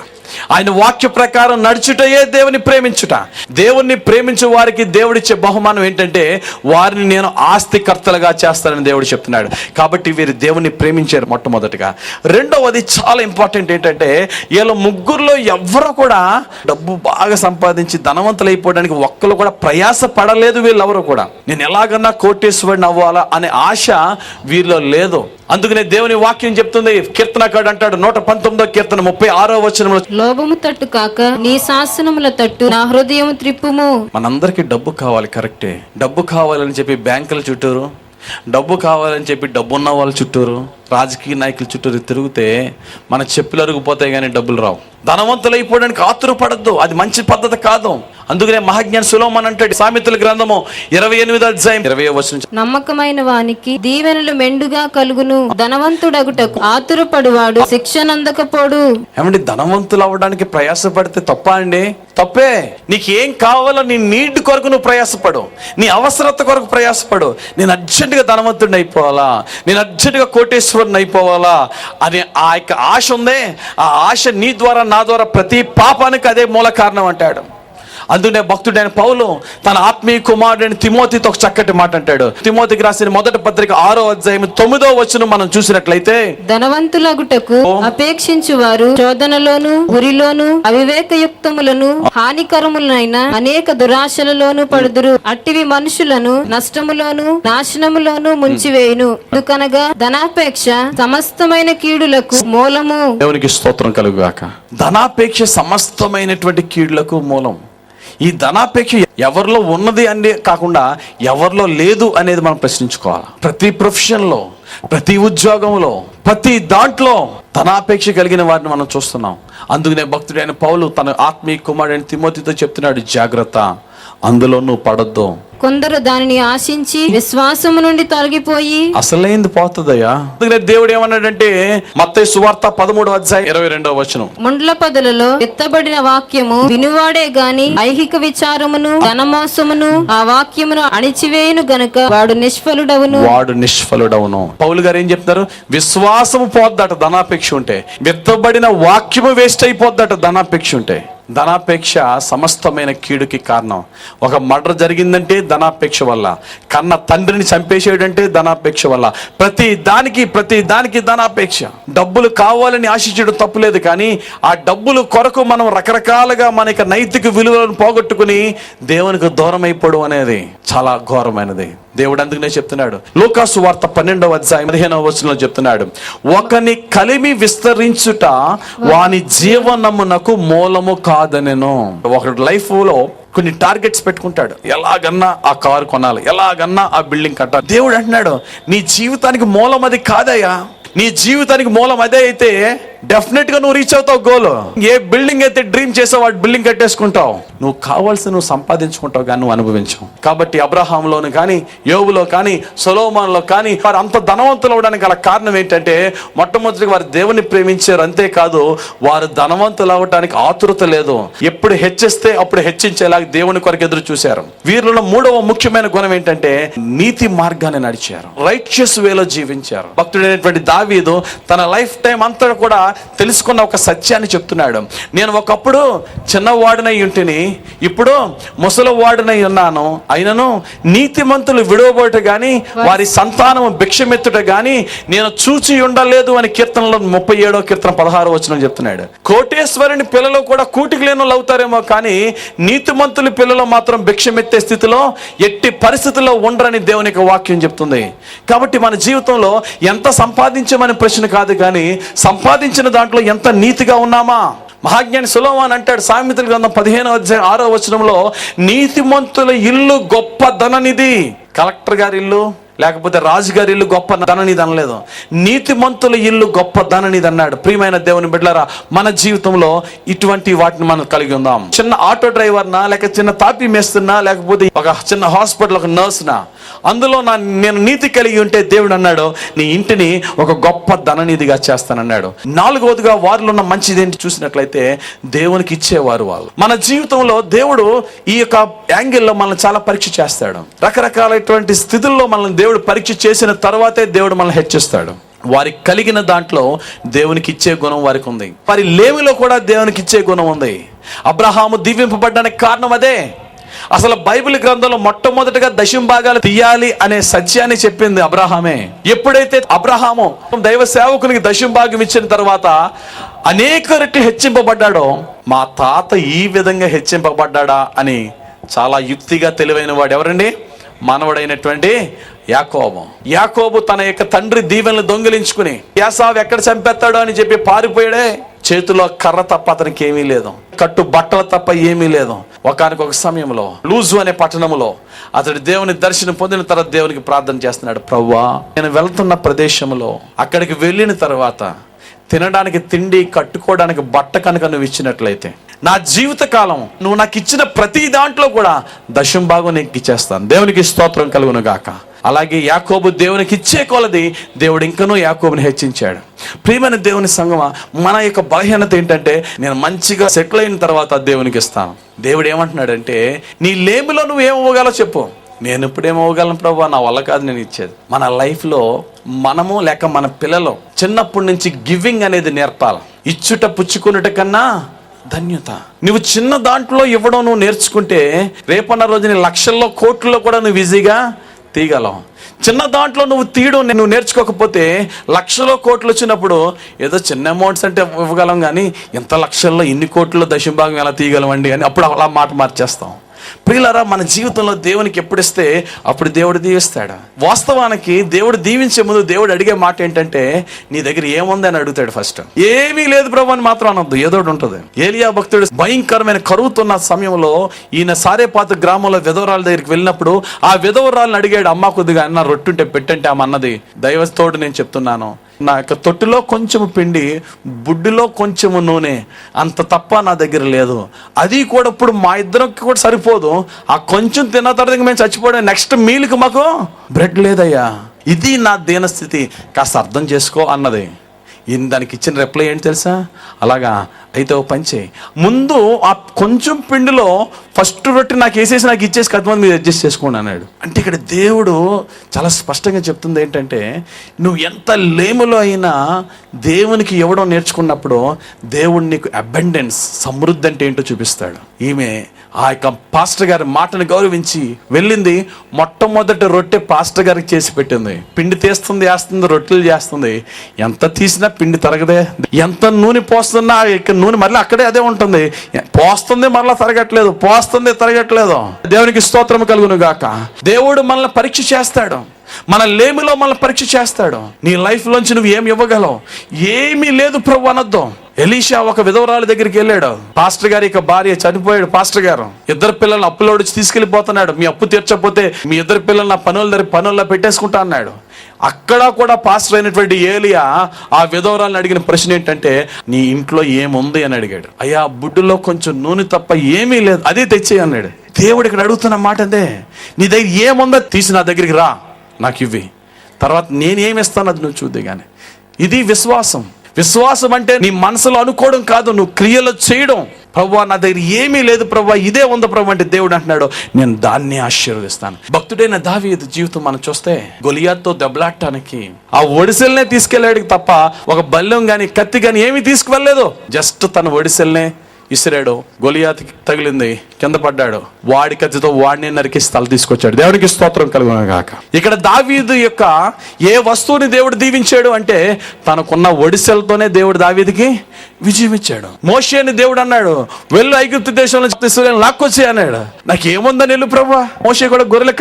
ఆయన వాక్య ప్రకారం నడుచుటయే దేవుని ప్రేమించుట. దేవుణ్ణి ప్రేమించే వారికి దేవుడిచ్చే బహుమానం ఏంటంటే వారిని నేను ఆస్తికర్తలుగా చేస్తానని దేవుడు చెప్తున్నాడు. కాబట్టి వీరు దేవుణ్ణి ప్రేమించారు మొట్టమొదటిగా. రెండవది చాలా ఇంపార్టెంట్ ఏంటంటే, వీళ్ళ ముగ్గురులో ఎవ్వరు కూడా డబ్బు బాగా సంపాదించి ధనవంతులు అయిపోవడానికి ఒక్కరు కూడా ప్రయాస పడలేదు. వీళ్ళెవరు కూడా నేను ఎలాగన్నా కోటేశ్వరుని అవ్వాలా అనే ఆశ వీరిలో లేదు. అందుకనే దేవుని వాక్యం చెప్తుంది, కీర్తనకారుడు అంటాడు 119వ కీర్తన 36వ వచనంలో, లోభము తట్టు కాక నీ శాసనముల తట్టు నా హృదయం త్రిప్పుము. మనందరికీ డబ్బు కావాలి, కరెక్టే. డబ్బు కావాలని చెప్పి బ్యాంకుల చుట్టూరు, డబ్బు కావాలని చెప్పి డబ్బున్న వాళ్ళ చుట్టూరు, రాజకీయ నాయకుల చుట్టూ తిరిగితే మన చెప్పులు అరిగిపోతాయి కానీ డబ్బులు రావు. ధనవంతులు అయిపోవడానికి ఆతురపడద్దు, అది మంచి పద్ధతి కాదు. అందుకనే మహాజ్ఞాని సొలొమోను అంటాడు సామెతల గ్రంథము 28:20 నమ్మకమైన వానికి దీవెనలు మెండుగా కలుగును, ధనవంతుడగుటకు ఆతురపడువాడు శిక్షనందకపోడు. ఏమండి, ధనవంతులు అవ్వడానికి ప్రయాసపడితే తప్ప అండి? తప్పే. నీకు ఏం కావాలో నీ నీడ్ కొరకు నువ్వు ప్రయాసపడు, నీ అవసరత కొరకు ప్రయాసపడు. నేను అర్జెంటుగా ధనవంతుడిని అయిపోవాలా, నేను అర్జెంటుగా కోటేశ్వరుని అయిపోవాలా అనే ఆ యొక్క ఆశ ఉందే, ఆ ఆశ నీ ద్వారా నా ద్వారా ప్రతి పాపానికి అదే మూల కారణం అంటాడు. అందుకనే భక్తుడైన పౌలు తన ఆత్మీయ కుమారుడైన తిమోతితో ఒక చక్కటి మాట అంటాడు. తిమోతికి రాసిన 1వ పత్రిక 6:9 మనం చూసినట్లయితే, ధనవంతులగుటకు అపేక్షించువారు శోధనలోను ఉరిలోను అవివేకయుక్తములను హానికరములైన అనేక దురాశలలోను పడుదురు. అట్టివి మనుషులను నష్టములోను నాశనములోను ముంచివేయును. ఎందుకనగా ధనాపేక్ష సమస్తమైన కీడులకు మూలము. దేవునికి స్తోత్రం కలుగుగాక. ధనాపేక్ష సమస్తమైనటువంటి కీడులకు మూలం. ఈ ధనాపేక్ష ఎవరిలో ఉన్నది అనే కాకుండా ఎవరిలో లేదు అనేది మనం ప్రశ్నించుకోవాలి. ప్రతి ప్రొఫెషన్లో, ప్రతి ఉద్యోగంలో, ప్రతి దాంట్లో ధనాపేక్ష కలిగిన వారిని మనం చూస్తున్నాం. అందుకనే భక్తుడైన పౌలు తన ఆత్మీయ కుమారుడైన తిమోతితో చెప్తున్నాడు, జాగ్రత్త, అందులో నువ్వు పడొద్దు. కొందరు దానిని ఆశించి విశ్వాసము నుండి తొలగిపోయి అసలైంది పోతుందయ్యా. అందుకనే దేవుడు ఏమన్నాడంటే మత్తయి సువార్త 13:22 ముండ్ల పొదలలో విత్తబడిన వాక్యము వినువాడే గాని ఐహిక విచారమును ధనమోసమును ఆ వాక్యమును అణిచివేయును గనుక వాడు నిష్ఫలుడవును. పౌలు గారు ఏం చెప్తారు? విశ్వాసము పోద్దట ధనాపేక్ష ఉంటే, విత్తబడిన వాక్యము వేస్ట్ అయిపోద్దట ధనాపేక్ష ఉంటే. ధనాపేక్ష సమస్తమైన కీడుకి కారణం. ఒక మర్డర్ జరిగిందంటే ధనాపేక్ష వల్ల, కన్న తండ్రిని చంపేసేయడంటే ధనాపేక్ష వల్ల. ప్రతి దానికి ధనాపేక్ష. డబ్బులు కావాలని ఆశించడం తప్పులేదు, కానీ ఆ డబ్బులు కొరకు మనం రకరకాలుగా మన నైతిక విలువలను పోగొట్టుకుని దేవునికి దూరం అయిపోవడం అనేది చాలా ఘోరమైనది. దేవుడు అందుకనే చెప్తున్నాడు, లూకాసు వార్త 12:15 చెప్తున్నాడు, ఒకని కలిమి విస్తరించుట వాని జీవనమునకు మూలము కాదనెను. ఒక లైఫ్ లో కొన్ని టార్గెట్స్ పెట్టుకుంటాడు, ఎలాగన్నా ఆ కారు కొనాలి, ఎలాగన్నా ఆ బిల్డింగ్ కట్టాలి. దేవుడు అంటున్నాడు, నీ జీవితానికి మూలం అది కాదయ్యా. నీ జీవితానికి మూలం అదే అయితే డెఫినెట్ గా నువ్వు రీచ్ అవుతావు గోల్. ఏ బిల్డింగ్ అయితే డ్రీమ్ చేసావు ఆ బిల్డింగ్ కట్టేసుకుంటావు. నువ్వు కావాల్సి నువ్వు సంపాదించుకుంటావు కానీ నువ్వు అనుభవించవు. కాబట్టి అబ్రహాంలోను కానీ, యోబులో కానీ, సొలొమోనులో కానీ వారు అంత ధనవంతులు అవడానికి గల కారణం ఏంటంటే, మొట్టమొదటిగా వారు దేవుని ప్రేమించారు. అంతేకాదు వారు ధనవంతులు అవడానికి ఆతురత లేదు. ఎప్పుడు హెచ్చిస్తే అప్పుడు హెచ్చించేలాగా దేవుని కొరకు ఎదురు చూశారు. వీరిలో 3వ ముఖ్యమైన గుణం ఏంటంటే నీతి మార్గాన్ని నడిచారు, రైచియస్ వేలో జీవించారు. భక్తుడైనటువంటి దావీదు తన లైఫ్ టైం అంతా కూడా తెలుసుకున్న ఒక సత్యాన్ని చెప్తున్నాడు. నేను ఒకప్పుడు చిన్నవాడినై ఉంటిని, ఇప్పుడు ముసలివాడినై ఉన్నాను. అయినను నీతిమంతులు విడవబోట గాని వారి సంతానము భిక్షమెత్తుట గాని నేను చూచి ఉండలేదు అని కీర్తనలో 37వ కీర్తన 16వ చెప్తున్నాడు. కోటేశ్వరుని పిల్లలు కూడా కూటికి లేని అవుతారేమో, కానీ నీతిమంతుల పిల్లలు మాత్రం భిక్షమెత్తే స్థితిలో ఎట్టి పరిస్థితుల్లో ఉండరని దేవునికి వాక్యం చెప్తుంది. కాబట్టి మన జీవితంలో ఎంత సంపాదించమని ప్రశ్న కాదు, కానీ సంపాదించిన దాంట్లో ఎంత నీతిగా ఉన్నామా. మహాజ్ఞాని సొలొమోను అంటాడు సామెతల గ్రంథం 15:6 నీతిమంతుల ఇల్లు గొప్ప ధననిధి. కలెక్టర్ గారి ఇల్లు లేకపోతే రాజుగారి ఇల్లు గొప్ప ధననిధి అనలేదు, నీతిమంతుల ఇల్లు గొప్ప ధననిధి అన్నాడు. ప్రియమైన దేవుని బిడ్డలారా, మన జీవితంలో ఇటువంటి వాటిని మనం కలిగి ఉందాం. చిన్న ఆటో డ్రైవర్నా, లేక చిన్న తాపీ మేస్తున్నా, లేకపోతే ఒక చిన్న హాస్పిటల్ ఒక నర్స్నా, అందులో నేను నీతి కలిగి ఉంటే దేవుడు అన్నాడు నీ ఇంటిని ఒక గొప్ప ధననిధిగా చేస్తానన్నాడు. 4వదిగా వారిలో ఉన్న మంచిది ఏంటి చూసినట్లయితే దేవునికి ఇచ్చేవారు వాళ్ళు. మన జీవితంలో దేవుడు ఈ యొక్క యాంగిల్లో మనల్ని చాలా పరీక్ష చేస్తాడు. రకరకాలైనటువంటి స్థితుల్లో మనల్ని దేవుడు పరీక్ష చేసిన తర్వాతే దేవుడు మనల్ని హెచ్చిస్తాడు. వారికి కలిగిన దాంట్లో దేవునికి ఇచ్చే గుణం వారికి ఉంది, వారి లేమిలో కూడా దేవునికి ఇచ్చే గుణం ఉంది. అబ్రహాము దీవింపబడ్డానికి కారణం అదే. అసలు బైబిల్ గ్రంథంలో మొట్టమొదటిగా దశంభాగాలు తీయాలి అనే సత్యాన్ని చెప్పింది అబ్రహామే. ఎప్పుడైతే అబ్రహాము దైవ సేవకునికి దశంభాగం ఇచ్చిన తర్వాత అనేక రెట్లు హెచ్చింపబడ్డాడో, మా తాత ఈ విధంగా హెచ్చింపబడ్డా అని చాలా యుక్తిగా తెలివైన వాడు ఎవరండి? మనవడైనటువంటి యాకోబు తన యొక్క తండ్రి దీవెనలు దొంగిలించుకుని ఏసావు ఎక్కడ చంపేస్తాడో అని చెప్పి పారిపోయాడే. చేతిలో కర్ర తప్ప అతనికి ఏమీ లేదు, కట్టు బట్టలు తప్ప ఏమీ లేదు. ఒకానొక సమయంలో లూజు అనే పట్టణంలో అతడు దేవుని దర్శనం పొందిన తర్వాత దేవునికి ప్రార్థన చేస్తున్నాడు, ప్రభువా నేను వెళ్తున్న ప్రదేశంలో అక్కడికి వెళ్ళిన తర్వాత తినడానికి తిండి, కట్టుకోవడానికి బట్ట కనుక నువ్వు ఇచ్చినట్లయితే నా జీవిత కాలం నువ్వు నాకు ఇచ్చిన ప్రతి దాంట్లో కూడా దశం భాగం నీకు ఇచ్చేస్తాను. దేవునికి స్తోత్రం కలుగును గాక. అలాగే యాకోబు దేవునికి ఇచ్చే కొలది దేవుడు ఇంకనూ యాకోబుని హెచ్చించాడు. ప్రియమైన దేవుని సంగమా, మన యొక్క బలహీనత ఏంటంటే నేను మంచిగా సెటిల్ అయిన తర్వాత దేవునికి ఇస్తాను. దేవుడు ఏమంటున్నాడంటే నీ లేమిలో నువ్వు ఏమవ్వగలో చెప్పు. నేను ఇప్పుడు ఏమవ్వగలను ప్రభువా, నా వల్ల కాదు నేను ఇచ్చేది. మన లైఫ్లో మనము లేక మన పిల్లలు చిన్నప్పటి నుంచి గివింగ్ అనేది నేర్పాలి. ఇచ్చుట పుచ్చుకున్నట కన్నా ధన్యత. నువ్వు చిన్న దాంట్లో ఇవ్వడం నువ్వు నేర్చుకుంటే రేపన్న రోజు నీ లక్షల్లో కోట్లలో కూడా నువ్వు ఈజీగా తీయగలవు. చిన్న దాంట్లో నువ్వు తీయడం నువ్వు నేర్చుకోకపోతే లక్షలో కోట్లు వచ్చినప్పుడు ఏదో చిన్న అమౌంట్స్ అంటే ఇవ్వగలం, కానీ ఇంత లక్షల్లో ఇన్ని కోట్లలో దశంభాగం ఎలా తీయగలమండి అని అప్పుడు అలా మాట మార్చేస్తాం. ప్రియులారా, మన జీవితంలో దేవునికి ఎప్పుడిస్తే అప్పుడు దేవుడు దీవిస్తాడు. వాస్తవానికి దేవుడు దీవించే ముందు దేవుడు అడిగే మాట ఏంటంటే నీ దగ్గర ఏముంది అని అడుగుతాడు. ఫస్ట్ ఏమీ లేదు ప్రభు అని మాత్రం అనొద్దు, ఏదో ఒకటి ఉంటుంది. ఏలియా భక్తుడు భయంకరమైన కరువుతున్న సమయంలో ఈయన సారేపాతు గ్రామంలో విధవరాల దగ్గరికి వెళ్ళినప్పుడు ఆ విధవరాలను అడిగాడు, అమ్మ కొద్దిగా అన్న రొట్టుంటే పెట్టంటే ఆమె అన్నది, దైవతోడు నేను చెప్తున్నాను, నా యొక్క తొట్టిలో కొంచెము పిండి, బుడ్డిలో కొంచెము నూనె, అంత తప్ప నా దగ్గర లేదు. అది కూడా ఇప్పుడు మా ఇద్దరికి కూడా సరిపోదు. ఆ కొంచెం తిన్న తర్వాత మేము చచ్చిపోవడం, నెక్స్ట్ మీల్కి మాకు బ్రెడ్ లేదయ్యా. ఇది నా దీనస్థితి, కాస్త అర్థం చేసుకో అన్నది. దానికి ఇచ్చిన రిప్లై ఏంటి తెలుసా? అలాగా అయితే ఓ పని చేయి, ముందు ఆ కొంచెం పిండిలో ఫస్ట్ రొట్టె నాకు వేసేసి నాకు ఇచ్చేసి కొంతమంది మీరు అడ్జస్ట్ చేసుకోండి అన్నాడు. అంటే ఇక్కడ దేవుడు చాలా స్పష్టంగా చెప్తుంది ఏంటంటే నువ్వు ఎంత లేములో అయినా దేవునికి ఇవ్వడం నేర్చుకున్నప్పుడు దేవుడు నీకు అబండెన్స్, సమృద్ధి అంటే ఏంటో చూపిస్తాడు. ఈమె ఆ యొక్క పాస్టర్ గారి మాటను గౌరవించి వెళ్ళింది. మొట్టమొదటి రొట్టె పాస్టర్ గారికి చేసి పెట్టింది. పిండి తీస్తుంది, వేస్తుంది, రొట్టెలు చేస్తుంది. ఎంత తీసినా పిండి తరగదే. ఎంత నూనె పోస్తున్నా నూనె మళ్ళీ అక్కడే అదే ఉంటుంది. పోస్తుంది మరలా తరగట్లేదు, పోస్తుంది తరగట్లేదు. దేవునికి స్తోత్రం కలుగును గాక. దేవుడు మనల్ని పరీక్ష చేస్తాడు, మన లేమిలో మనల్ని పరీక్ష చేస్తాడు. నీ లైఫ్ లోంచి నువ్వు ఏమి ఇవ్వగలవు? ఏమీ లేదు ప్రభు అనొద్దు. ఎలీషా ఒక విధవరాల దగ్గరికి వెళ్ళాడు. పాస్టర్ గారి యొక్క భార్య చనిపోయాడు. పాస్టర్ గారు ఇద్దరు పిల్లల్ని అప్పులోడి తీసుకెళ్లిపోతున్నాడు. మీ అప్పు తీర్చకపోతే మీ ఇద్దరు పిల్లలు నా పనుల్లో పెట్టేసుకుంటా అన్నాడు. అక్కడ కూడా పాస్టర్ అయినటువంటి ఏలియా ఆ విధవరాలను అడిగిన ప్రశ్న ఏంటంటే నీ ఇంట్లో ఏముంది అని అడిగాడు. అయ్యా బుడ్డులో కొంచెం నూనె తప్ప ఏమీ లేదు, అదే తెచ్చేయి అన్నాడు. దేవుడు ఇక్కడ అడుగుతున్న మాట అదే, నీ దగ్గర ఏముందో తీసి నా దగ్గరికి రా, నాకు ఇవ్వి, తర్వాత నేనేమిస్తాను అది నువ్వు చూద్ది. కానీ ఇది విశ్వాసం. విశ్వాసం అంటే నీ మనసులో అనుకోవడం కాదు, నువ్వు క్రియలో చేయడం. ప్రభువా నా దగ్గర ఏమీ లేదు ప్రభువా, ఇదే ఉంది ప్రభు అంటే దేవుడు అంటున్నాడు నేను దాన్ని ఆశీర్వదిస్తాను. భక్తుడైన దావీదు జీవితం మనం చూస్తే గొలియాతుతో దెబ్బలాడటానికి ఆ ఒడిసెల్నే తీసుకెళ్ళాడు తప్ప ఒక బల్లెం గాని కత్తి గాని ఏమీ తీసుకువెళ్ళలేదు. జస్ట్ తన ఒడిసెల్నే ఇసిరాడు. గొలియాతుకి తగిలింది, కింద పడ్డాడు. వాడి కత్తితో వాడిని నరికేసి తల తీసుకొచ్చాడు. దేవునికి స్తోత్రం కలుగును గాక. ఇక్కడ దావీదు యొక్క ఏ వస్తువుని దేవుడు దీవించాడు అంటే తనకున్న ఒడిసెలతోనే దేవుడు దావీదుకి విజయం ఇచ్చాడు. మోషేని దేవుడు అన్నాడు వెళ్ళు ఐగుప్తు దేశంలో లాక్కొచ్చి అన్నాడు. నాకేముందని వెళ్ళు ప్రభా. మోషే కూడా గొర్రెల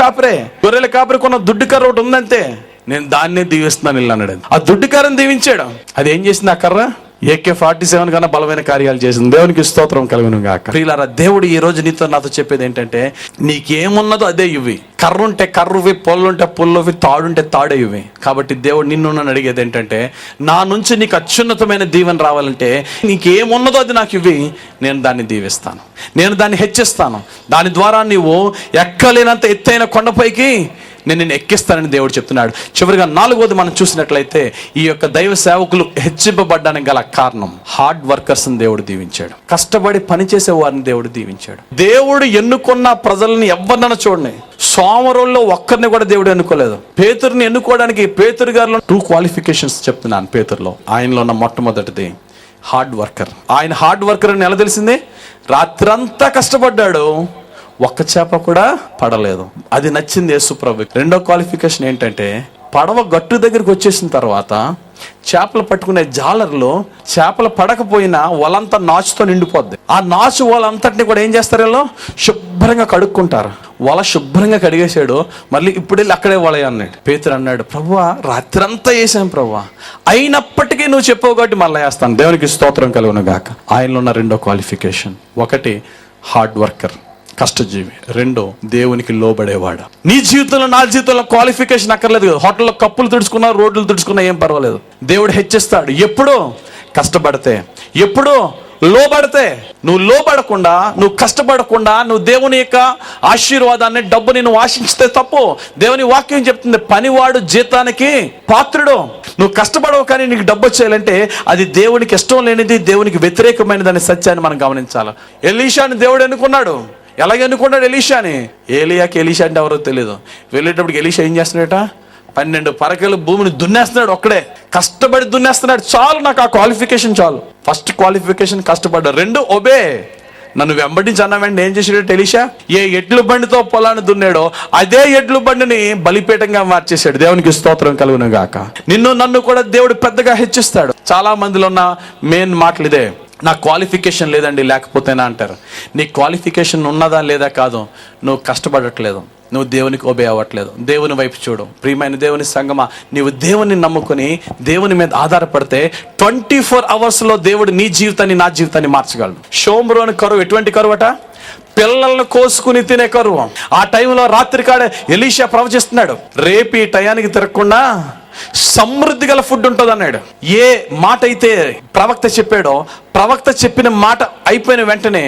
కాపరి కొన్న దుడ్డు కర్ర ఒకటి ఉందంతే, నేను దాన్నే దీవిస్తున్నాను ఇల్లు అన్నాడు. ఆ దుడ్డు కర్రను దీవించాడు. అది ఏం చేసింది? ఆ కర్ర AK-47 కన్నా బలమైన కార్యాలు చేసింది. దేవునికి స్తోత్రం కలుగును గాక. ప్రియులారా, దేవుడు ఈ రోజు నీతో నాతో చెప్పేది ఏంటంటే నీకేమున్నదో అదే ఇవ్వి. కర్ర ఉంటే కర్రువి, పొల్లుంటే పుల్లువి, తాడుంటే తాడే ఇవ్వి. కాబట్టి దేవుడు నిన్ను అడిగేది ఏంటంటే నా నుంచి నీకు అత్యున్నతమైన దీవెన రావాలంటే నీకేమున్నదో అది నాకు ఇవ్వి, నేను దాన్ని దీవిస్తాను, నేను దాన్ని హెచ్చిస్తాను. దాని ద్వారా నీవు ఎక్కలేనంత ఎత్తైన కొండపైకి నేను నిన్ను ఎక్కిస్తానని దేవుడు చెప్తున్నాడు. చివరిగా 4వది మనం చూసినట్లయితే ఈ యొక్క దైవ సేవకులు హెచ్చింపబడ్డానికి గల కారణం హార్డ్ వర్కర్స్ ని దేవుడు దీవించాడు. కష్టపడి పనిచేసే వారిని దేవుడు దీవించాడు. దేవుడు ఎన్నుకున్న ప్రజల్ని ఎవరినైనా చూడండి, సోమరుల్లో ఒక్కరిని కూడా దేవుడు ఎన్నుకోలేదు. పేతురుని ఎన్నుకోవడానికి పేతురు గారిలో 2 క్వాలిఫికేషన్స్ చెప్తున్నాను. పేతురులో ఆయనలో ఉన్న మొట్టమొదటిది హార్డ్ వర్కర్. ఆయన హార్డ్ వర్కర్ అని ఎలా తెలిసింది? రాత్రంతా కష్టపడ్డాడు, ఒక్క చేప కూడా పడలేదు. అది నచ్చింది యేసుప్రభుకి. 2వ క్వాలిఫికేషన్ ఏంటంటే పడవ గట్టు దగ్గరికి వచ్చేసిన తర్వాత చేపలు పట్టుకునే జాలర్లో చేపలు పడకపోయినా వాళ్ళంతా నాచుతో నిండిపోద్ది. ఆ నాచు వాళ్ళంతటిని కూడా ఏం చేస్తారు? వీళ్ళు శుభ్రంగా కడుక్కుంటారు. వల శుభ్రంగా కడిగేశాడు, మళ్ళీ ఇప్పుడు వెళ్ళి అక్కడే వలయ అన్నాడు. పేతురు అన్నాడు, ప్రభువా రాత్రంతా వేసాను ప్రభువా, అయినప్పటికీ నువ్వు చెప్పావు కాబట్టి మళ్ళీ వేస్తాను. దేవునికి స్తోత్రం కలుగును గాక. ఆయనలో ఉన్న రెండో క్వాలిఫికేషన్, ఒకటి హార్డ్ వర్కర్, కష్టజీవి. రెండో దేవునికి లోబడేవాడు. నీ జీవితంలో నా జీవితంలో క్వాలిఫికేషన్ అక్కర్లేదు కదా. హోటల్లో కప్పులు తుడుచుకున్నా, రోడ్లు తుడుచుకున్నా ఏం పర్వాలేదు. దేవుడు హెచ్చిస్తాడు ఎప్పుడో కష్టపడితే, ఎప్పుడో లోబడితే. నువ్వు లోబడకుండా, నువ్వు కష్టపడకుండా, నువ్వు దేవుని యొక్క ఆశీర్వాదాన్ని, డబ్బుని నువ్వు ఆశించితే తప్పు. దేవుని వాక్యం చెప్తుంది, పనివాడు జీతానికి పాత్రుడు. నువ్వు కష్టపడవు కానీ నీకు డబ్బు వచ్చేయాలంటే అది దేవునికి ఇష్టం లేనిది, దేవునికి వ్యతిరేకమైనది అనే సత్యాన్ని మనం గమనించాలి. ఎలీషాని దేవుడు ఎన్నుకున్నాడు. ఎలాగ ఎన్నుకున్నాడు ఎలీషాని? ఏలియాకి ఎలీషా అంటే ఎవరో తెలియదు. వెళ్ళేటప్పటికి ఎలీషా ఏం చేస్తున్నాడట? 12 పరకలు భూమిని దున్నేస్తున్నాడు. ఒక్కడే కష్టపడి దున్నేస్తున్నాడు. చాలు, నాకు ఆ క్వాలిఫికేషన్ చాలు. ఫస్ట్ క్వాలిఫికేషన్ కష్టపడ్డాడు. 2 ఒబే. నన్ను వెంబడించి అన్న వెంటనే ఏం చేసాడు ఎలీషా? ఏ ఎడ్ల బండితో పొలాన్ని దున్నాడో అదే ఎడ్ల బండిని బలిపీఠంగా మార్చేశాడు. దేవునికి స్తోత్రం కలుగును గాక. నిన్ను నన్ను కూడా దేవుడు పెద్దగా హెచ్చిస్తాడు. చాలా మందిలో ఉన్న మెయిన్ మాటలు ఇదే, నా క్వాలిఫికేషన్ లేదండి లేకపోతేనా అంటారు. నీ క్వాలిఫికేషన్ ఉన్నదా లేదా కాదు, నువ్వు కష్టపడట్లేదు, నువ్వు దేవునికి ఒబే అవ్వట్లేదు. దేవుని వైపు చూడు. ప్రియమైన దేవుని సంగమా, నీవు దేవుని నమ్ముకొని దేవుని మీద ఆధారపడితే 24 అవర్స్లో దేవుడు నీ జీవితాన్ని, నా జీవితాన్ని మార్చగలడు. షోమ్రోని కరువు ఎటువంటి కరువు అట? పిల్లలను కోసుకుని తినే కరువు. ఆ టైంలో రాత్రి కాడ ఎలీషా ప్రవచిస్తున్నాడు, రేపు ఈ టయానికి తిరగకుండా సమృద్ధి గల ఫుడ్ ఉంటుంది అన్నాడు. ఏ మాట అయితే ప్రవక్త చెప్పాడో, ప్రవక్త చెప్పిన మాట అయిపోయిన వెంటనే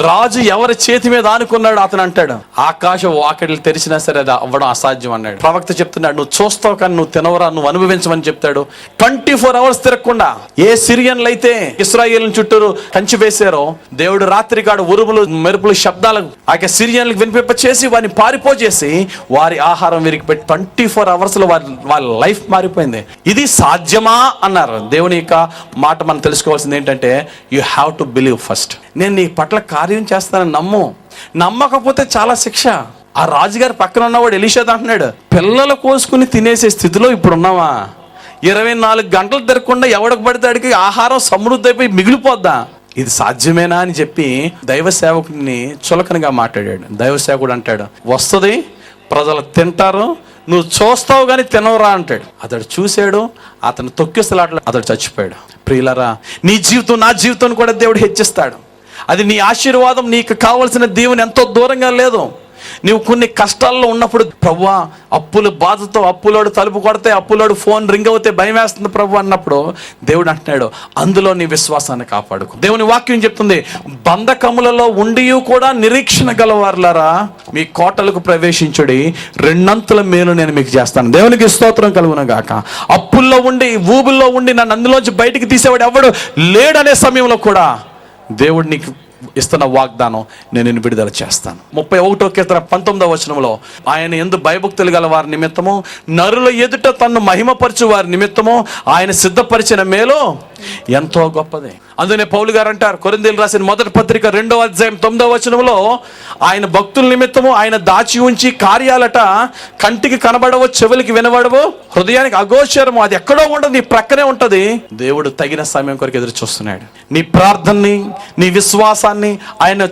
రాజు ఎవరి చేతి మీద ఆనుకున్నాడు అతను అంటాడు, ఆకాశ వాకిళ్ళు తెరిచినా సరే అది అవ్వడం అసాధ్యం అన్నాడు. ప్రవక్త చెప్తున్నాడు, నువ్వు చూస్తావు కానీ నువ్వు తినవరా, నువ్వు అనుభవించమని చెప్తాడు. 24 అవర్స్ తిరగకుండా. ఏ సిరియన్లు అయితే ఇశ్రాయేలు చుట్టూరు కంచి వేశారో, దేవుడు రాత్రి కాడు ఉరుములు మెరుపులు శబ్దాలు ఆ సిరియన్లకు వినిపింప చేసి వారిని పారిపోచేసి వారి ఆహారం వీరికి పెట్టి 24 అవర్స్లో వారి లైఫ్ మారిపోయింది. ఇది సాధ్యమా అన్నారు. దేవుని యొక్క మాట మనం తెలుసుకోవాల్సింది ఏంటంటే, you have to believe first. నేను నీ పట్ల కార్యం చేస్తానని నమ్ము. నమ్మకపోతే చాలా శిక్ష. ఆ రాజుగారి పక్కన ఉన్నవాడు ఎలీషా అంటున్నాడు, పిల్లలు కోసుకుని తినేసే స్థితిలో ఇప్పుడు ఉన్నావా? 24 గంటలు తిరగకుండా ఎవడికి పడితే అడిగి ఆహారం సమృద్ధి అయిపోయి మిగిలిపోద్దా? ఇది సాధ్యమేనా అని చెప్పి దైవ సేవకుడిని చులకనగా మాట్లాడాడు. దైవ సేవకుడు అంటాడు, వస్తుంది, ప్రజలు తింటారు, నువ్వు చూస్తావు కానీ తినవరా అంటాడు. అతడు చూశాడు, అతను తొక్కిసలాటలో అతడు చచ్చిపోయాడు. ప్రియులరా, నీ జీవితం, నా జీవితం కూడా దేవుడు హెచ్చిస్తాడు. అది నీ ఆశీర్వాదం. నీకు కావలసిన దేవుని ఎంతో దూరంగా లేదు. నీవు కొన్ని కష్టాల్లో ఉన్నప్పుడు, ప్రభువా అప్పుల బాధతో, అప్పులోడు తలుపు కొడితే, అప్పులోడు ఫోన్ రింగ్ అవుతే భయం వేస్తుంది ప్రభు అన్నప్పుడు దేవుడు అంటున్నాడు, అందులో నీ విశ్వాసాన్ని కాపాడుకో. దేవుని వాక్యం చెప్తుంది, బంధకములలో ఉండి కూడా నిరీక్షణ గలవారులారా మీ కోటలకు ప్రవేశించుడి, 2 అంతుల మేలు నేను మీకు చేస్తాను. దేవునికి స్తోత్రం కలుగును గాక. అప్పుల్లో ఉండి, ఊబుల్లో ఉండి నన్ను అందులోంచి బయటికి తీసేవాడు ఎవడు లేడనే సమయంలో కూడా దేవుడు నీకు ఇస్తున్న వాగ్దానం, నేను నిన్ను విడుదల చేస్తాను. 31వ కీర్తన 19వ వచనంలో, ఆయన యందు భయభక్తులు గల వారి నిమిత్తము, నరుల ఎదుట తన్ను మహిమపరచు వారి నిమిత్తము ఆయన సిద్ధపరిచిన మేలు ఎంతో గొప్పది. అందుకనే పౌలు గారు అంటారు, కొరింథీయులకు రాసిన మొదటి పత్రిక 2వ అధ్యాయం 9వ వచనంలో, ఆయన భక్తుల నిమిత్తము ఆయన దాచి ఉంచి కార్యాలట కంటికి కనబడవు, చెవులకి వినబడవు, హృదయానికి అగోచరము, అది ఎక్కడో ఉండదు, నీ ప్రక్కనే ఉంటది. దేవుడు తగిన సమయం కొరకు ఎదురు చూస్తున్నాడు. నీ ప్రార్థనని, నీ విశ్వాసాన్ని ఆయన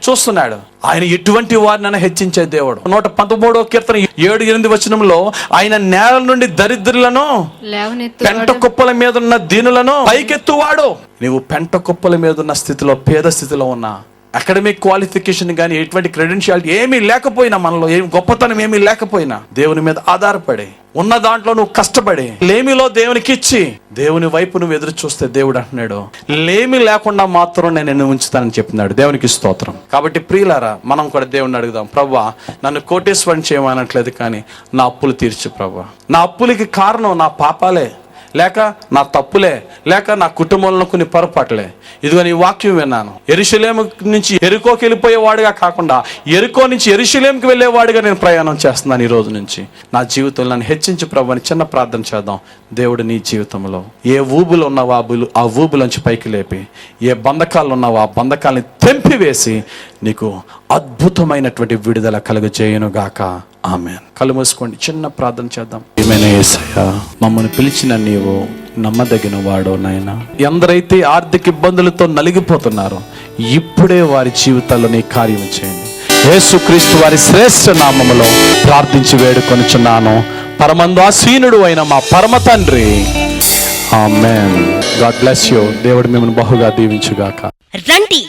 చూస్తున్నాడు. ఆయన ఎటువంటి వారిని హెచ్చించే దేవుడు. 113వ కీర్తన 7-8 వచనంలో, ఆయన నేల నుండి దరిద్రులను, పెంట కుప్పల మీద ఉన్న దీనులను పైకెత్తువాడు. నీవు పెంట కుప్పల మీద ఉన్న స్థితిలో, పేద స్థితిలో ఉన్నా, అకాడమిక్ క్వాలిఫికేషన్ కానీ ఎటువంటి క్రెడెన్షియాలిటీ ఏమీ లేకపోయినా, మనలో ఏమి గొప్పతనం ఏమీ లేకపోయినా, దేవుని మీద ఆధారపడి ఉన్న దాంట్లో నువ్వు కష్టపడి లేమిలో దేవునికి ఇచ్చి దేవుని వైపు నువ్వు ఎదురు చూస్తే దేవుడు అంటున్నాడు, లేమి లేకుండా మాత్రం నేను నిన్ను ఉంచుతానని చెప్తున్నాడు. దేవునికి స్తోత్రం. కాబట్టి ప్రియులారా, మనం కూడా దేవుడిని అడుగుదాం, ప్రభువా నన్ను కోటేశ్వరం చేయమనట్లేదు కానీ నా అప్పులు తీర్చు ప్రభువా. నా అప్పులకి కారణం నా పాపాలే, లేక నా తప్పులే, లేక నా కుటుంబంలో కొన్ని పొరపాట్లే. ఇదిగో నీ వాక్యం విన్నాను, యెరూషలేము నుంచి ఎరికోకి వెళ్ళిపోయేవాడుగా కాకుండా ఎరికో నుంచి యెరూషలేముకి వెళ్ళేవాడుగా నేను ప్రయాణం చేస్తున్నాను ఈ రోజు నుంచి. నా జీవితంలో నన్ను హెచ్చించి ప్రభు అని చిన్న ప్రార్థన చేద్దాం. దేవుడు నీ జీవితంలో ఏ ఊబులు ఉన్నావో ఆ ఊబులోంచి పైకి లేపి, ఏ బంధకాలు ఉన్నావో ఆ బంధకాలని తెంపివేసి నీకు అద్భుతమైనటువంటి విడుదల కలుగజేయును గాక. ఆమేన్. కళ్ళు మూసుకోండి, చిన్న ప్రార్థన చేద్దాం. ఏమైనా యేసయ్యా, మమ్మల్ని పిలిచిన నీవు నమ్మదగిన వాడో నాయనా. ఎందరైతే ఆర్థిక ఇబ్బందులతో నలిగిపోతున్నారో ఇప్పుడే వారి జీవితాల్లో నీ కార్యం చేయండి. యేసుక్రీస్తు వారి శ్రేష్ఠ నామములో ప్రార్థించి వేడుకొనుచున్నాను, పరమందాసీనుడు అయిన మా పరమ తండ్రి. ఆమేన్. God bless you. దేవుడు మిమ్మల్ని బహుగా దీవించుగాక. రండి,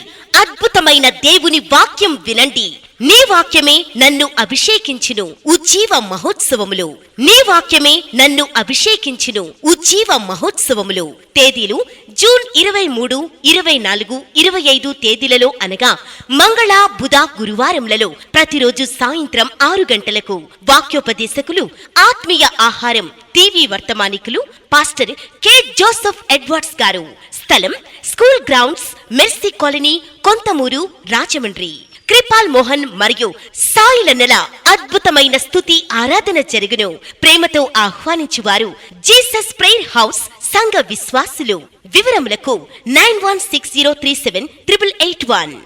అద్భుతమైన దేవుని వాక్యం వినండి. నీ వాక్యమే నన్ను అభిషేకించును ఉజ్జీవ మహోత్సవములు. నీ వాక్యమే నన్ను అభిషేకించును ఉజ్జీవ మహోత్సవములు. తేదీలు జూన్ 23, 24, 25 తేదీలలో అనగా మంగళ, బుధ, గురువారములలో ప్రతిరోజు సాయంత్రం 6 గంటలకు. వాక్యోపదేశకులు, ఆత్మీయ ఆహారం టీవీ వర్తమానికులు pastor K. Joseph Edwards garu. స్థలం school grounds, Mercy Colony, Kontamuru, Rajahmundry. Krupal Mohan మరియు సాయిలన్నల అద్భుతమైన స్తుతి ఆరాధన జరుగును. ప్రేమతో ఆహ్వానించువారు జీసస్ ప్రేయర్ హౌస్ సంఘ విశ్వాసులు. వివరములకు 9160378881.